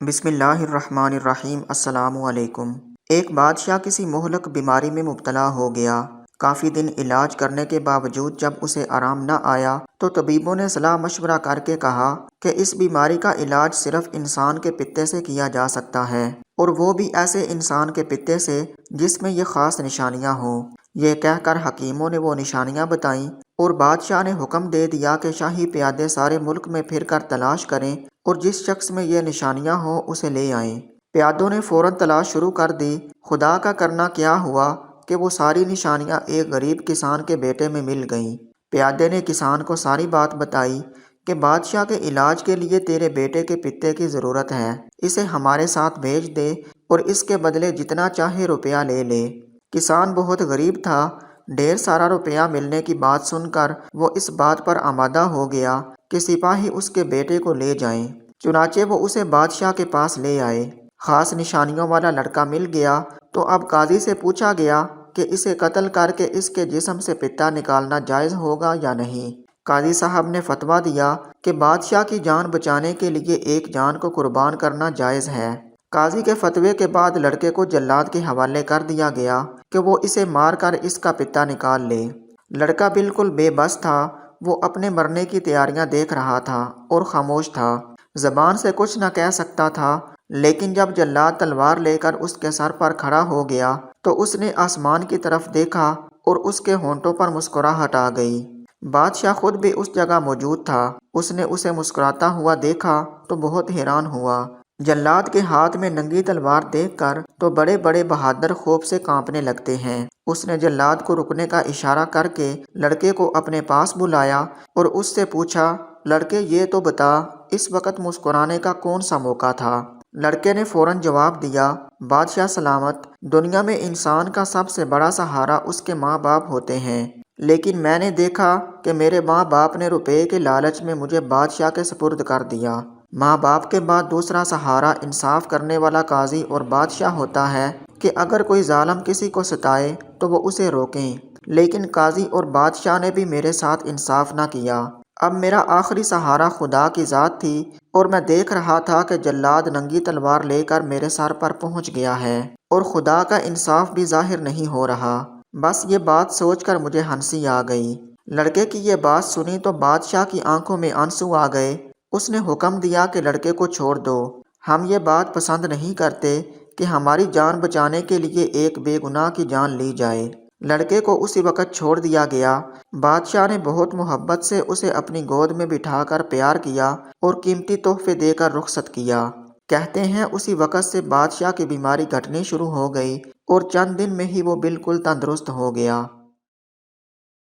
بسم اللہ الرحمن الرحیم۔ السلام علیکم۔ ایک بادشاہ کسی مہلک بیماری میں مبتلا ہو گیا۔ کافی دن علاج کرنے کے باوجود جب اسے آرام نہ آیا تو طبیبوں نے صلاح مشورہ کر کے کہا کہ اس بیماری کا علاج صرف انسان کے پتے سے کیا جا سکتا ہے، اور وہ بھی ایسے انسان کے پتے سے جس میں یہ خاص نشانیاں ہوں۔ یہ کہہ کر حکیموں نے وہ نشانیاں بتائیں اور بادشاہ نے حکم دے دیا کہ شاہی پیادے سارے ملک میں پھر کر تلاش کریں اور جس شخص میں یہ نشانیاں ہوں اسے لے آئیں۔ پیادوں نے فوراً تلاش شروع کر دی۔ خدا کا کرنا کیا ہوا کہ وہ ساری نشانیاں ایک غریب کسان کے بیٹے میں مل گئیں۔ پیادے نے کسان کو ساری بات بتائی کہ بادشاہ کے علاج کے لیے تیرے بیٹے کے پتے کی ضرورت ہے، اسے ہمارے ساتھ بھیج دے اور اس کے بدلے جتنا چاہے روپیہ لے لے۔ کسان بہت غریب تھا، ڈھیر سارا روپیہ ملنے کی بات سن کر وہ اس بات پر آمادہ ہو گیا کہ سپاہی اس کے بیٹے کو لے جائیں۔ چنانچہ وہ اسے بادشاہ کے پاس لے آئے۔ خاص نشانیوں والا لڑکا مل گیا تو اب قاضی سے پوچھا گیا کہ اسے قتل کر کے اس کے جسم سے پتا نکالنا جائز ہوگا یا نہیں۔ قاضی صاحب نے فتویٰ دیا کہ بادشاہ کی جان بچانے کے لیے ایک جان کو قربان کرنا جائز ہے۔ قاضی کے فتوے کے بعد لڑکے کو جلاد کے حوالے کر دیا گیا کہ وہ اسے مار کر اس کا پتا نکال لے۔ لڑکا بالکل بے بس تھا، وہ اپنے مرنے کی تیاریاں دیکھ رہا تھا اور خاموش تھا، زبان سے کچھ نہ کہہ سکتا تھا۔ لیکن جب جلاد تلوار لے کر اس کے سر پر کھڑا ہو گیا تو اس نے آسمان کی طرف دیکھا اور اس کے ہونٹوں پر مسکراہٹ آ گئی۔ بادشاہ خود بھی اس جگہ موجود تھا، اس نے اسے مسکراتا ہوا دیکھا تو بہت حیران ہوا۔ جلاد کے ہاتھ میں ننگی تلوار دیکھ کر تو بڑے بڑے بہادر خوف سے کانپنے لگتے ہیں۔ اس نے جلاد کو رکنے کا اشارہ کر کے لڑکے کو اپنے پاس بلایا اور اس سے پوچھا، لڑکے یہ تو بتا، اس وقت مسکرانے کا کون سا موقع تھا؟ لڑکے نے فوراً جواب دیا، بادشاہ سلامت، دنیا میں انسان کا سب سے بڑا سہارا اس کے ماں باپ ہوتے ہیں، لیکن میں نے دیکھا کہ میرے ماں باپ نے روپے کے لالچ میں مجھے بادشاہ کے سپرد کر دیا۔ ماں باپ کے بعد دوسرا سہارا انصاف کرنے والا قاضی اور بادشاہ ہوتا ہے کہ اگر کوئی ظالم کسی کو ستائے تو وہ اسے روکیں، لیکن قاضی اور بادشاہ نے بھی میرے ساتھ انصاف نہ کیا۔ اب میرا آخری سہارا خدا کی ذات تھی اور میں دیکھ رہا تھا کہ جلاد ننگی تلوار لے کر میرے سر پر پہنچ گیا ہے اور خدا کا انصاف بھی ظاہر نہیں ہو رہا۔ بس یہ بات سوچ کر مجھے ہنسی آ گئی۔ لڑکے کی یہ بات سنی تو بادشاہ کی آنکھوں میں آنسو آ گئے۔ اس نے حکم دیا کہ لڑکے کو چھوڑ دو، ہم یہ بات پسند نہیں کرتے کہ ہماری جان بچانے کے لیے ایک بے گناہ کی جان لی جائے۔ لڑکے کو اسی وقت چھوڑ دیا گیا۔ بادشاہ نے بہت محبت سے اسے اپنی گود میں بٹھا کر پیار کیا اور قیمتی تحفے دے کر رخصت کیا۔ کہتے ہیں اسی وقت سے بادشاہ کی بیماری گھٹنی شروع ہو گئی اور چند دن میں ہی وہ بالکل تندرست ہو گیا۔